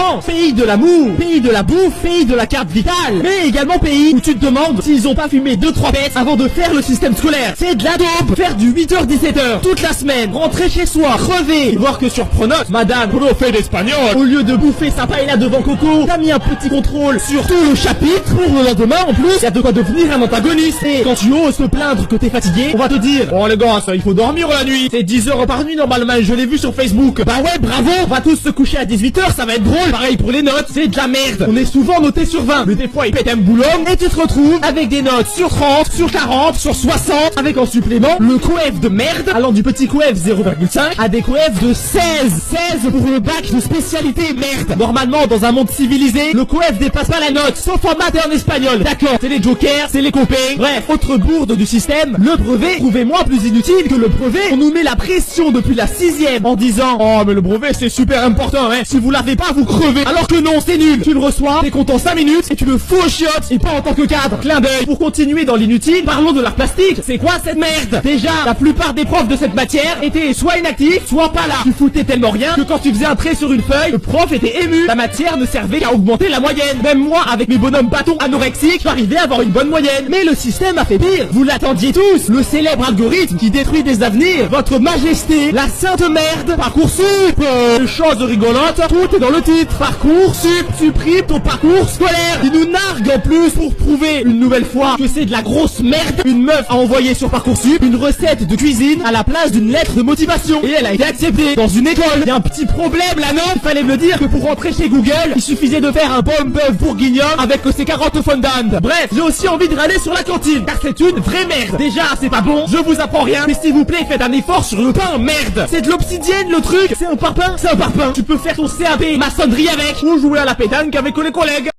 France, pays de l'amour, pays de la bouffe, pays de la carte vitale, mais également pays où tu te demandes s'ils ont pas fumé 2-3 bêtes avant de faire le système scolaire. C'est de la dope. Faire du 8h-17h toute la semaine, rentrer chez soi, crever, voir que sur Pronote, madame, profe d'espagnol, au lieu de bouffer sa paella devant Coco, t'as mis un petit contrôle sur tout le chapitre. Pour le lendemain, en plus, y a de quoi devenir un antagoniste. Et quand tu oses te plaindre que t'es fatigué, on va te dire, oh les gars, ça, il faut dormir la nuit. C'est 10 heures par nuit normalement, je l'ai vu sur Facebook. Bah ouais, bravo, on va tous se coucher à 18h, ça va être drôle. Pareil pour les notes, c'est de la merde. On est souvent noté sur 20, mais des fois ils pètent un boulot et tu te retrouves avec des notes sur 30, sur 40, sur 60, avec en supplément le coef de merde, allant du petit coef 0,5 à des coefs de 16 pour le bac de spécialité merde. Normalement, dans un monde civilisé, le coef dépasse pas la note, sauf en maths et en espagnol. D'accord, c'est les jokers, c'est les copains. Bref, autre bourde du système, le brevet, trouvez moins plus inutile que le brevet. On nous met la pression depuis la 6ème en disant, oh mais le brevet c'est super important, hein. Si vous l'avez pas, vous crevez. Alors que non, c'est nul. Tu le reçois, t'es content 5 minutes et tu le fous aux chiottes, et pas en tant que cadre. Clin d'œil. Pour continuer dans l'inutile, parlons de l'art plastique. C'est quoi cette merde? Déjà, la plupart des profs de cette matière étaient soit inactifs, soit pas là. Tu foutais tellement rien que quand tu faisais un trait sur une feuille, le prof était ému. La matière ne servait qu'à augmenter la moyenne. Même moi, avec mes bonhommes bâtons anorexiques, j'arrivais à avoir une bonne moyenne. Mais le système a fait pire. Vous l'attendiez tous. Le célèbre algorithme qui détruit des avenirs. Votre majesté, la sainte merde. Parcoursup. Chose rigolote, tout est dans le titre. Parcoursup supprime ton parcours scolaire. Il nous nargue en plus pour prouver une nouvelle fois que c'est de la grosse merde. Une meuf a envoyé sur Parcoursup une recette de cuisine à la place d'une lettre de motivation. Et elle a été acceptée dans une école. Il y a un petit problème là, non? Il fallait me le dire que pour rentrer chez Google, il suffisait de faire un bon bœuf bourguignon avec ses carottes fondant. Bref, j'ai aussi envie de râler sur la cantine, car c'est une vraie merde. Déjà, c'est pas bon, je vous apprends rien, mais s'il vous plaît, faites un effort sur le pain, merde. C'est de l'obsidienne le truc. C'est un parpaing. C'est un parpaing. Tu peux faire ton CAP maçonnerie avec, ou jouer à la pétanque avec les collègues.